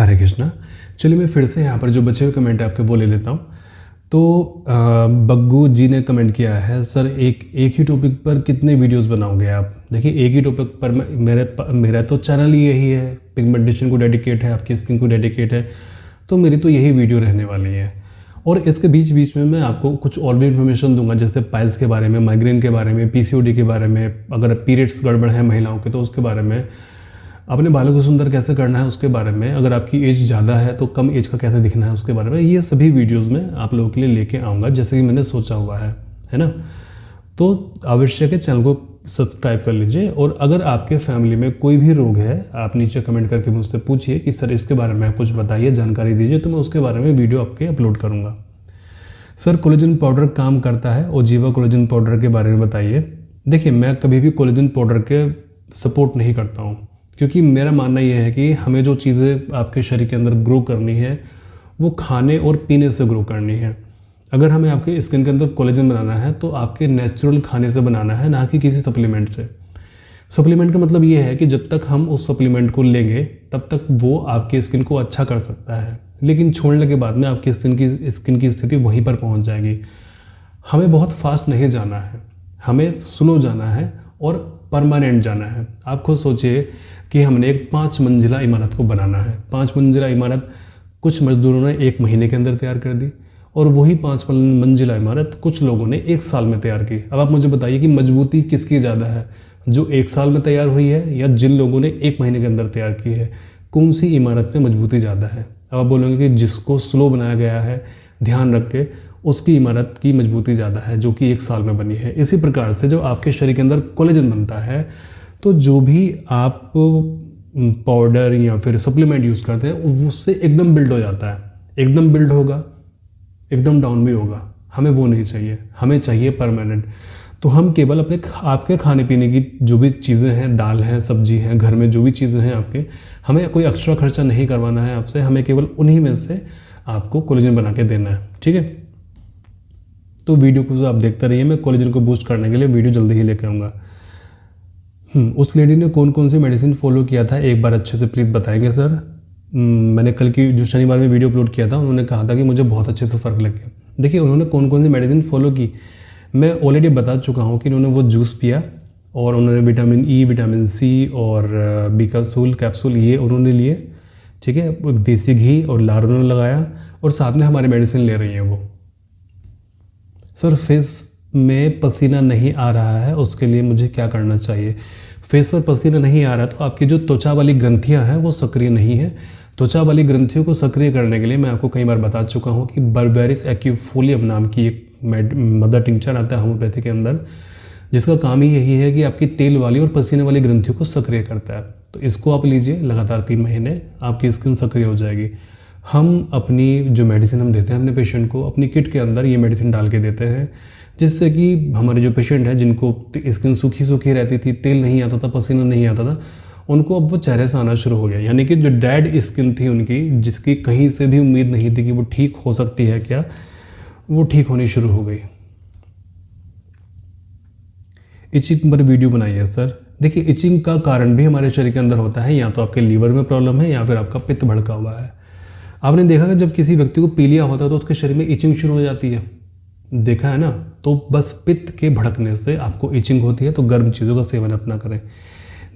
हरे कृष्णा। चलिए मैं फिर से यहाँ पर जो बचे हुए कमेंट है आपके वो ले लेता हूँ। तो बग्गू जी ने कमेंट किया है, सर एक ही टॉपिक पर कितने वीडियोस बनाओगे आप। देखिए एक ही टॉपिक पर मेरा तो चैनल ही यही है, पिगमेंटेशन को डेडिकेट है, आपकी स्किन को डेडिकेट है, तो मेरी तो यही वीडियो रहने वाली है। और इसके बीच बीच में मैं आपको कुछ और भी इन्फॉर्मेशन दूंगा, जैसे पाइल्स के बारे में, माइग्रेन के बारे में, पीसीओडी के बारे में, अगर पीरियड्स गड़बड़ है महिलाओं के तो उसके बारे में, अपने बालों को सुंदर कैसे करना है उसके बारे में, अगर आपकी एज ज़्यादा है तो कम एज का कैसे दिखना है उसके बारे में, ये सभी वीडियोस में आप लोगों के लिए लेके आऊँगा जैसे कि मैंने सोचा हुआ है ना। तो आवश्यक है चैनल को सब्सक्राइब कर लीजिए। और अगर आपके फैमिली में कोई भी रोग है, आप नीचे कमेंट करके मुझसे पूछिए कि सर इसके बारे में कुछ बताइए, जानकारी दीजिए, तो मैं उसके बारे में वीडियो आपके अपलोड करूँगा। सर कोलेजन पाउडर काम करता है, ओजीवा कोलेजन पाउडर के बारे में बताइए। देखिए मैं कभी भी कोलेजन पाउडर के सपोर्ट नहीं करता हूँ, क्योंकि मेरा मानना यह है कि हमें जो चीज़ें आपके शरीर के अंदर ग्रो करनी है वो खाने और पीने से ग्रो करनी है। अगर हमें आपके स्किन के अंदर कोलेजन बनाना है तो आपके नेचुरल खाने से बनाना है, ना कि किसी सप्लीमेंट से। सप्लीमेंट का मतलब ये है कि जब तक हम उस सप्लीमेंट को लेंगे तब तक वो आपकी स्किन को अच्छा कर सकता है, लेकिन छोड़ने के बाद में आपकी स्किन की स्थिति वहीं पर पहुंच जाएगी। हमें बहुत फास्ट नहीं जाना है, हमें स्लो जाना है और परमानेंट जाना है। आप खुद सोचिए कि हमने एक 5 मंजिला इमारत को बनाना है। 5 मंजिला इमारत कुछ मजदूरों ने 1 महीने के अंदर तैयार कर दी, और वही 5 मंजिला इमारत कुछ लोगों ने 1 साल में तैयार की। अब आप मुझे बताइए कि मजबूती किसकी ज़्यादा है, जो 1 साल में तैयार हुई है या जिन लोगों ने 1 महीने के अंदर तैयार की है। कौन सी इमारत में मजबूती ज़्यादा है? अब आप बोलेंगे कि जिसको स्लो बनाया गया है ध्यान रख के, उसकी इमारत की मजबूती ज़्यादा है, जो कि 1 साल में बनी है। इसी प्रकार से जो आपके शरीर के अंदर कोलेजन बनता है, तो जो भी आप पाउडर या फिर सप्लीमेंट यूज़ करते हैं उससे एकदम बिल्ड हो जाता है। एकदम बिल्ड होगा, एकदम डाउन भी होगा। हमें वो नहीं चाहिए, हमें चाहिए परमानेंट। तो हम केवल आपके खाने पीने की जो भी चीज़ें हैं, दाल हैं, सब्जी हैं, घर में जो भी चीज़ें हैं आपके, हमें कोई एक्स्ट्रा खर्चा नहीं करवाना है आपसे, हमें केवल उन्हीं में से आपको कोलेजन बना के देना है, ठीक है। तो वीडियो को आप देखते रहिए, मैं कोलेजन को बूस्ट करने के लिए वीडियो जल्दी ही लेकर आऊँगा। उस लेडी ने कौन कौन सी मेडिसिन फॉलो किया था, एक बार अच्छे से प्लीज़ बताएंगे सर। मैंने कल की जो शनिवार में वीडियो अपलोड किया था, उन्होंने कहा था कि मुझे बहुत अच्छे से फ़र्क लग गया। देखिए उन्होंने कौन कौन सी मेडिसिन फॉलो की मैं ऑलरेडी बता चुका हूँ कि उन्होंने वो जूस पिया, और उन्होंने विटामिन ई, विटामिन सी और बीकासूल कैप्सूल ये उन्होंने लिए, ठीक है। देसी घी और लार उन्होंने लगाया, और साथ में हमारी मेडिसिन ले रही हैं वो। सर फेस में पसीना नहीं आ रहा है, उसके लिए मुझे क्या करना चाहिए? फेस पर पसीना नहीं आ रहा तो आपकी जो त्वचा वाली ग्रंथियां हैं वो सक्रिय नहीं है। त्वचा वाली ग्रंथियों को सक्रिय करने के लिए मैं आपको कई बार बता चुका हूँ कि बर्बेरिस एक्यूफोलियम नाम की एक मदर टिंचर आता है होम्योपैथी के अंदर, जिसका काम ही यही है कि आपकी तेल वाली और पसीने वाली ग्रंथियों को सक्रिय करता है। तो इसको आप लीजिए लगातार 3 महीने, आपकी स्किन सक्रिय हो जाएगी। हम अपनी जो मेडिसिन हम देते हैं अपने पेशेंट को, अपनी किट के अंदर ये मेडिसिन डाल के देते हैं, जिससे कि हमारे जो पेशेंट हैं जिनको स्किन सूखी सूखी रहती थी, तेल नहीं आता था, पसीना नहीं आता था, उनको अब वो चेहरे से आना शुरू हो गया। यानी कि जो डेड स्किन थी उनकी, जिसकी कहीं से भी उम्मीद नहीं थी कि वो ठीक हो सकती है क्या, वो ठीक होनी शुरू हो गई। इचिंग पर वीडियो बनाई है सर। देखिए इचिंग का कारण भी हमारे शरीर के अंदर होता है, या तो आपके लीवर में प्रॉब्लम है या फिर आपका पित्त भड़का हुआ है। आपने देखा कि जब किसी व्यक्ति को पीलिया होता है तो उसके शरीर में इचिंग शुरू हो जाती है, देखा है ना। तो बस पित्त के भड़कने से आपको इचिंग होती है, तो गर्म चीज़ों का सेवन अपना करें।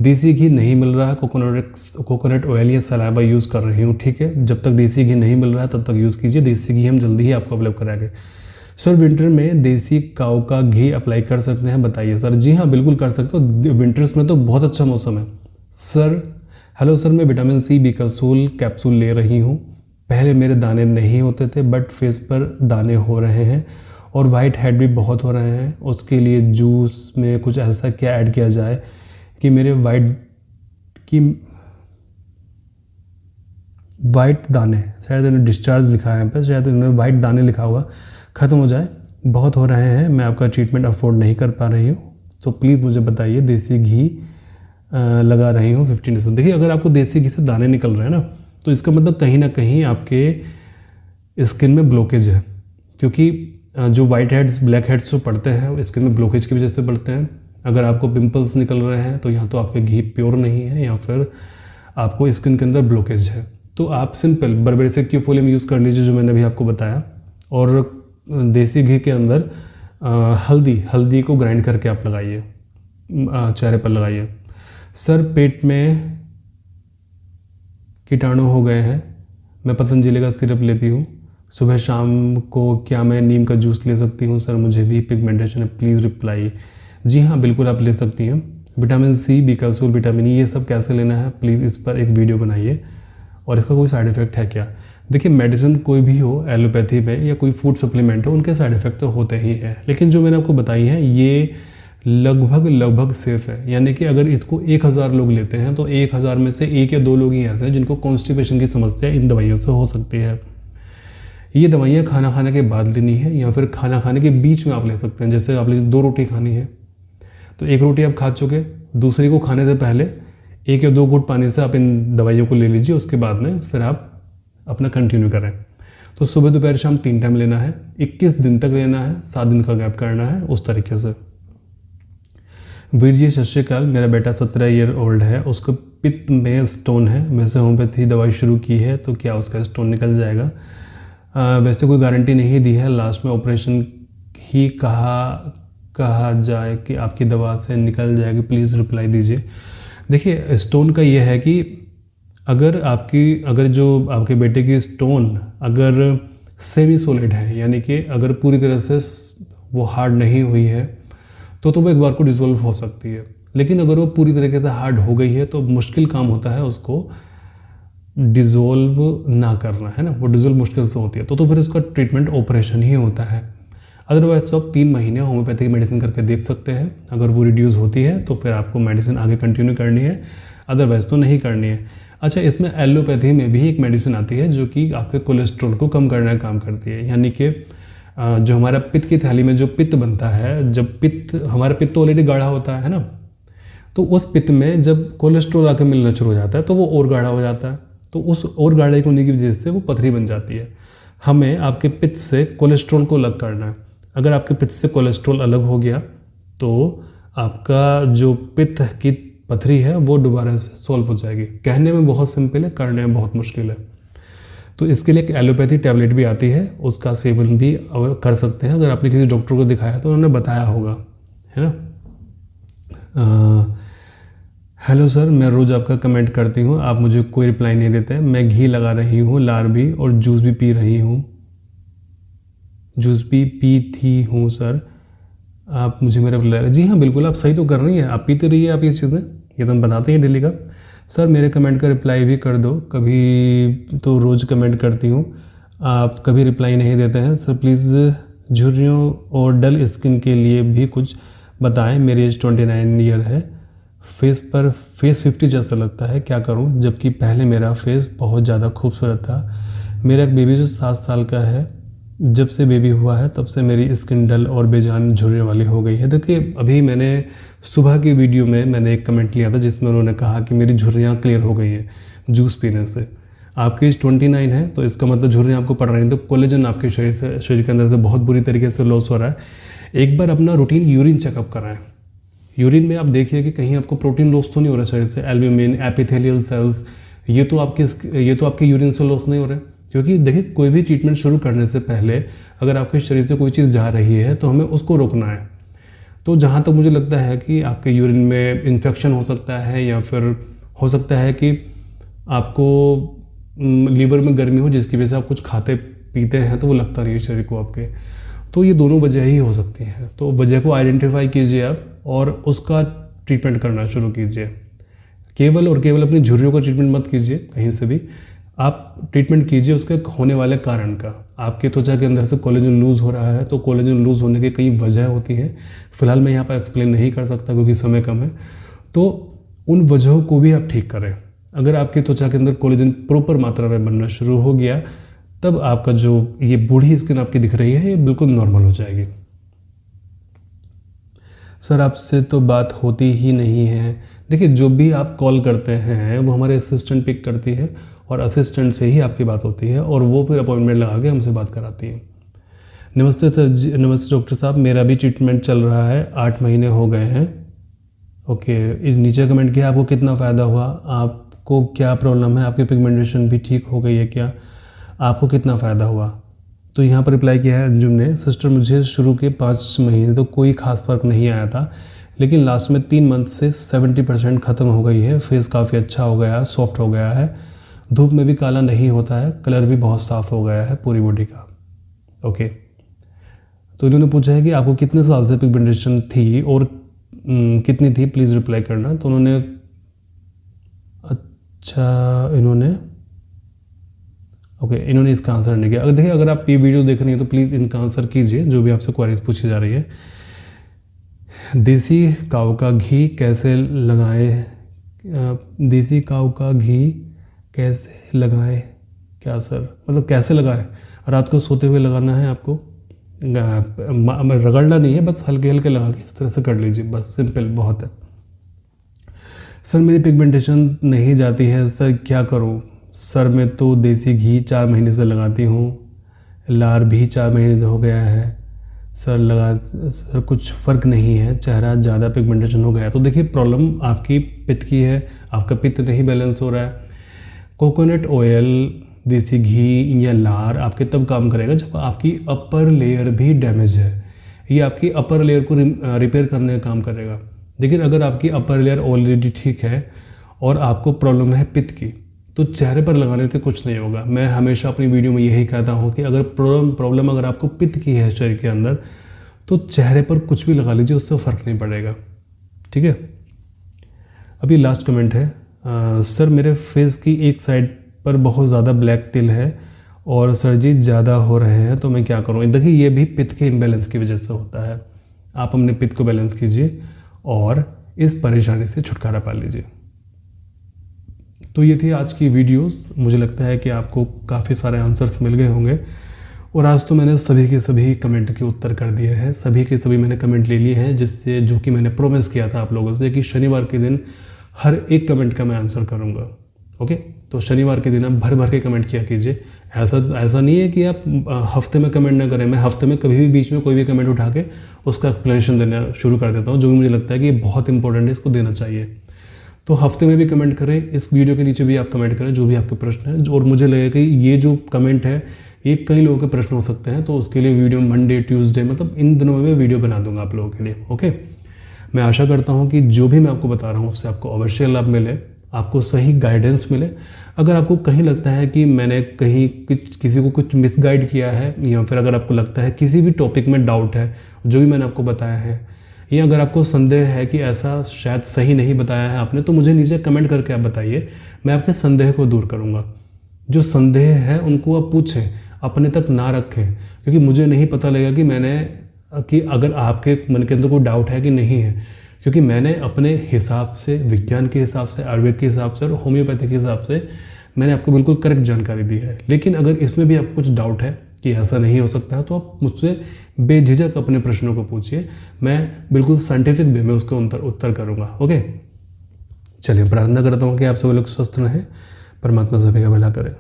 देसी घी नहीं मिल रहा है, कोकोनट ऑयल या सलाइवा यूज़ कर रही हूँ, ठीक है। जब तक देसी घी नहीं मिल रहा है तब तक यूज़ कीजिए, देसी घी हम जल्दी ही आपको अवेलेबल कराएंगे। सर विंटर में देसी काऊ का घी अप्लाई कर सकते हैं, बताइए सर। जी हाँ बिल्कुल कर सकते हो, विंटर्स में तो बहुत अच्छा मौसम है। सर हेलो सर, मैं विटामिन सी बीकासूल कैप्सूल ले रही हूँ। पहले मेरे दाने नहीं होते थे, बट फेस पर दाने हो रहे हैं और वाइट हेड भी बहुत हो रहे हैं। उसके लिए जूस में कुछ ऐसा क्या ऐड किया जाए कि मेरे वाइट दाने, शायद इन्होंने डिस्चार्ज लिखा है यहाँ पर, शायद इन्होंने वाइट दाने लिखा हुआ, ख़त्म हो जाए। बहुत हो रहे हैं, मैं आपका ट्रीटमेंट अफोर्ड नहीं कर पा रही हूँ, तो प्लीज़ मुझे बताइए। देसी घी लगा रही हूँ 15 देखिए अगर आपको देसी घी से दाने निकल रहे हैं ना, तो इसका मतलब कहीं ना कहीं आपके स्किन में ब्लॉकेज है, क्योंकि जो वाइट हेड्स ब्लैक हेड्स जो पड़ते हैं वो स्किन में ब्लॉकेज की वजह से पड़ते हैं। अगर आपको पिंपल्स निकल रहे हैं तो या तो आपके घी प्योर नहीं है या फिर आपको स्किन के अंदर ब्लॉकेज है। तो आप सिंपल बर्बेरिक क्यूफोलियम यूज़ कर लीजिए जो मैंने अभी आपको बताया, और देसी घी के अंदर हल्दी को ग्राइंड करके आप लगाइए, चेहरे पर लगाइए। सर पेट में कीटाणु हो गए हैं, मैं पतंजलि का सिरप लेती हूँ, सुबह शाम को क्या मैं नीम का जूस ले सकती हूँ? सर मुझे भी पिगमेंटेशन है, प्लीज़ रिप्लाई। जी हाँ, बिल्कुल आप ले सकती हैं। Vitamin C, B capsule, vitamin E, ये सब कैसे लेना है प्लीज़ इस पर एक वीडियो बनाइए, और इसका कोई साइड इफ़ेक्ट है क्या? देखिए मेडिसिन कोई भी हो, एलोपैथी में या कोई फूड सप्लीमेंट हो, उनके साइड इफ़ेक्ट तो होते ही हैं, लेकिन जो मैंने आपको बताई है ये लगभग सेफ है। यानी कि अगर इसको 1000 लोग लेते हैं तो 1000 में से 1 या 2 लोग ही ऐसे हैं जिनको कॉन्स्टिपेशन की समस्या इन दवाइयों से हो सकती है। ये दवाइयाँ खाना खाने के बाद लेनी है या फिर खाना खाने के बीच में आप ले सकते हैं। जैसे आप लीजिए 2 रोटी खानी है तो 1 रोटी आप खा चुके, दूसरी को खाने से पहले 1 या 2 घूंट पानी से आप इन दवाइयों को ले लीजिए, उसके बाद में फिर आप अपना कंटिन्यू करें। तो सुबह दोपहर शाम 3 टाइम लेना है, 21 दिन तक लेना है, 7 दिन का गैप करना है, उस तरीके से। वीर जी सत श्रीकाल, मेरा बेटा 17 ईयर ओल्ड है, उसको पित्त में स्टोन है, वैसे होम्योपैथी दवाई शुरू की है तो क्या उसका स्टोन निकल जाएगा? वैसे कोई गारंटी नहीं दी है, लास्ट में ऑपरेशन ही कहा जाए कि आपकी दवा से निकल जाएगी, प्लीज़ रिप्लाई दीजिए। देखिए स्टोन का ये है कि अगर जो आपके बेटे की स्टोन अगर सेमी सॉलिड है, यानी कि अगर पूरी तरह से वो हार्ड नहीं हुई है तो वो एक बार को डिसॉल्व हो सकती है, लेकिन अगर वो पूरी तरीके से हार्ड हो गई है तो मुश्किल काम होता है उसको डिसॉल्व ना करना, है ना, वो डिसॉल्व मुश्किल से होती है तो फिर उसका ट्रीटमेंट ऑपरेशन ही होता है। अदरवाइज तो आप 3 महीने होम्योपैथिक मेडिसिन करके देख सकते हैं, अगर वो रिड्यूस होती है तो फिर आपको मेडिसिन आगे कंटिन्यू करनी है, अदरवाइज तो नहीं करनी है। अच्छा, इसमें एलोपैथी में भी एक मेडिसिन आती है जो कि आपके कोलेस्ट्रॉल को कम करने का काम करती है। यानी कि जो हमारा पित्त की थैली में जो पित्त बनता है, जब हमारा पित्त तो ऑलरेडी गाढ़ा होता है ना, तो उस पित्त में जब कोलेस्ट्रॉल आके मिलना शुरू हो जाता है तो वो और गाढ़ा हो जाता है, तो उस और गाढ़े होने की वजह से वो पथरी बन जाती है। हमें आपके पित्त से कोलेस्ट्रॉल को अलग करना है। अगर आपके पित्त से कोलेस्ट्रॉल अलग हो गया तो आपका जो पित्त की पथरी है वो दोबारा से सॉल्व हो जाएगी। कहने में बहुत सिंपल है, करने में बहुत मुश्किल है। तो इसके लिए एक एलोपैथी टैबलेट भी आती है, उसका सेवन भी कर सकते हैं। अगर आपने किसी डॉक्टर को दिखाया तो उन्होंने बताया होगा, है ना। हेलो सर, मैं रोज़ आपका कमेंट करती हूँ, आप मुझे कोई रिप्लाई नहीं देते। मैं घी लगा रही हूँ, लार भी, और जूस भी पी रही हूँ, जूस भी पी हूँ सर, आप मुझे मेरा रिप्लाई। जी हाँ, बिल्कुल आप सही तो कर रही हैं, आप पीते रहिए आप ये चीज़ें, ये तो हम बताते हैं डेली का। सर मेरे कमेंट का रिप्लाई भी कर दो, कभी तो रोज़ कमेंट करती हूँ, आप कभी रिप्लाई नहीं देते हैं। सर प्लीज़ झुर्रियों और डल स्किन के लिए भी कुछ बताएं। मेरी एज 29 ईयर है, फेस 50 जैसा लगता है, क्या करूं? जबकि पहले मेरा फेस बहुत ज़्यादा खूबसूरत था। मेरा एक बेबी जो 7 साल का है, जब से बेबी हुआ है तब से मेरी स्किन डल और बेजान झुर्रियों वाली हो गई है। देखिए अभी मैंने सुबह की वीडियो में मैंने एक कमेंट लिया था जिसमें उन्होंने कहा कि मेरी झुर्रियाँ क्लियर हो गई हैं जूस पीने से। आपकी एज 29 है तो इसका मतलब झुर्रियाँ आपको पड़ रही हैं, तो कोलेजन आपके शरीर के अंदर से बहुत बुरी तरीके से लॉस हो रहा है। एक बार अपना रूटीन यूरिन चेकअप कराएं। यूरिन में आप देखिए कि कहीं आपको प्रोटीन लॉस तो नहीं हो रहा शरीर से, एल्ब्यूमिन, एपिथेलियल सेल्स, ये तो आपके यूरिन से लॉस नहीं हो रहे। क्योंकि देखिए कोई भी ट्रीटमेंट शुरू करने से पहले अगर आपके शरीर से कोई चीज़ जा रही है तो हमें उसको रोकना है। तो जहाँ तक मुझे लगता है कि आपके यूरिन में इन्फेक्शन हो सकता है या फिर हो सकता है कि आपको लीवर में गर्मी हो जिसकी वजह से आप कुछ खाते पीते हैं तो वो लगता नहीं है शरीर को आपके। तो ये दोनों वजह ही हो सकती हैं। तो वजह को आइडेंटिफाई कीजिए आप और उसका ट्रीटमेंट करना शुरू कीजिए। केवल और केवल अपनी झुर्रियों का ट्रीटमेंट मत कीजिए, कहीं से भी आप ट्रीटमेंट कीजिए उसके होने वाले कारण का। आपके त्वचा के अंदर से कोलेजन लूज़ हो रहा है तो कोलेजन लूज़ होने की कई वजह होती हैं, फिलहाल मैं यहाँ पर एक्सप्लेन नहीं कर सकता क्योंकि समय कम है। तो उन वजहों को भी आप ठीक करें। अगर आपकी त्वचा के अंदर कोलेजन प्रॉपर मात्रा में बनना शुरू हो गया तब आपका जो ये बूढ़ी स्किन आपकी दिख रही है ये बिल्कुल नॉर्मल हो जाएगी। सर आपसे तो बात होती ही नहीं है। देखिए जो भी आप कॉल करते हैं वो हमारे असिस्टेंट पिक करती है और असिस्टेंट से ही आपकी बात होती है और वो फिर अपॉइंटमेंट लगा के हमसे बात कराती है। नमस्ते सर जी, नमस्ते डॉक्टर साहब, मेरा भी ट्रीटमेंट चल रहा है, 8 महीने हो गए हैं। ओके, नीचे कमेंट किया आपको कितना फ़ायदा हुआ, आपको क्या प्रॉब्लम है, आपकी पिगमेंटेशन भी ठीक हो गई है क्या, आपको कितना फ़ायदा हुआ। तो यहाँ पर रिप्लाई किया है अंजुम ने, सिस्टर मुझे शुरू के 5 महीने तो कोई ख़ास फ़र्क नहीं आया था, लेकिन लास्ट में 3 मंथ से 70% ख़त्म हो गई है, फेस काफ़ी अच्छा हो गया है, सॉफ्ट हो गया है, धूप में भी काला नहीं होता है, कलर भी बहुत साफ़ हो गया है पूरी बॉडी का। ओके, तो इन्होंने पूछा है कि आपको कितने साल से पिगमेंटेशन थी और कितनी थी, प्लीज़ रिप्लाई करना। तो उन्होंने इन्होंने इसका आंसर नहीं किया। अगर देखिए, अगर आप ये वीडियो देख रही हैं तो प्लीज़ इनका आंसर कीजिए जो भी आपसे क्वेरीज पूछी जा रही है। देसी काऊ का घी कैसे लगाएं, देसी काऊ का घी कैसे लगाएं क्या सर, मतलब कैसे लगाएं, रात को सोते हुए लगाना है आपको, रगड़ना नहीं है, बस हल्के हल्के लगा के इस तरह से कर लीजिए, बस सिंपल बहुत है। सर मेरी पिगमेंटेशन नहीं जाती है सर, क्या करूं। सर मैं तो देसी घी 4 महीने से लगाती हूं, लार भी 4 महीने से हो गया है सर कुछ फ़र्क नहीं है, चेहरा ज़्यादा पिगमेंटेशन हो गया है। तो देखिए, प्रॉब्लम आपकी पित्त की है, आपका पित्त नहीं बैलेंस हो रहा है। कोकोनट ऑयल, देसी घी या लार आपके तब काम करेगा जब आपकी अपर लेयर भी डैमेज है, ये आपकी अपर लेयर को रिपेयर करने का काम करेगा। लेकिन अगर आपकी अपर लेयर ऑलरेडी ठीक है और आपको प्रॉब्लम है पित्त की, तो चेहरे पर लगाने से कुछ नहीं होगा। मैं हमेशा अपनी वीडियो में यही कहता हूँ कि अगर प्रॉब्लम अगर आपको पित्त की है शरीर के अंदर, तो चेहरे पर कुछ भी लगा लीजिए, उससे फ़र्क नहीं पड़ेगा। ठीक है, अभी लास्ट कमेंट है, सर मेरे फेस की एक साइड पर बहुत ज़्यादा ब्लैक तिल है और सर्दी ज़्यादा हो रहे हैं, तो मैं क्या करूँ। देखिए, ये भी पित्त के इम्बैलेंस की वजह से होता है। आप अपने पित्त को बैलेंस कीजिए और इस परेशानी से छुटकारा पा लीजिए। तो ये थी आज की वीडियोस। मुझे लगता है कि आपको काफ़ी सारे आंसर्स मिल गए होंगे, और आज तो मैंने सभी के सभी कमेंट के उत्तर कर दिए हैं, सभी के सभी मैंने कमेंट ले लिए हैं, जिससे जो कि मैंने प्रोमिस किया था आप लोगों से कि शनिवार के दिन हर एक कमेंट का मैं आंसर करूँगा। ओके, तो शनिवार के दिन आप भर भर के कमेंट किया कीजिए। ऐसा नहीं है कि आप हफ्ते में कमेंट ना करें। मैं हफ्ते में कभी भी बीच में कोई भी कमेंट उठा के उसका एक्सप्लेनेशन देना शुरू कर देता हूँ, जो भी मुझे लगता है कि ये बहुत इंपॉर्टेंट है, इसको देना चाहिए। तो हफ्ते में भी कमेंट करें, इस वीडियो के नीचे भी आप कमेंट करें जो भी आपके प्रश्न हैं, और मुझे लगेगा कि ये जो कमेंट है ये कई लोगों के प्रश्न हो सकते हैं, तो उसके लिए वीडियो मंडे ट्यूसडे मतलब इन दिनों में मैं वीडियो बना दूंगा आप लोगों के लिए। ओके, मैं आशा करता हूँ कि जो भी मैं आपको बता रहा हूँ उससे आपको अवश्य लाभ मिले, आपको सही गाइडेंस मिले। अगर आपको कहीं लगता है कि मैंने कहीं किसी को कुछ मिसगाइड किया है, या फिर अगर आपको लगता है किसी भी टॉपिक में डाउट है जो भी मैंने आपको बताया है, या अगर आपको संदेह है कि ऐसा शायद सही नहीं बताया है आपने, तो मुझे नीचे कमेंट करके आप बताइए, मैं आपके संदेह को दूर करूँगा। जो संदेह है उनको आप पूछें, अपने तक ना रखें, क्योंकि मुझे नहीं पता लगेगा कि अगर आपके मन के अंदर कोई डाउट है कि नहीं है, क्योंकि मैंने अपने हिसाब से, विज्ञान के हिसाब से, आयुर्वेद के हिसाब से और होम्योपैथी के हिसाब से मैंने आपको बिल्कुल करेक्ट जानकारी दी है। लेकिन अगर इसमें भी आपको कुछ डाउट है कि ऐसा नहीं हो सकता है, तो आप मुझसे बेझिझक अपने प्रश्नों को पूछिए, मैं बिल्कुल साइंटिफिक वे में उसका उत्तर करूँगा। ओके, चलिए, प्रार्थना करता हूँ कि आप सभी लोग स्वस्थ रहें, परमात्मा सभी का भला करे।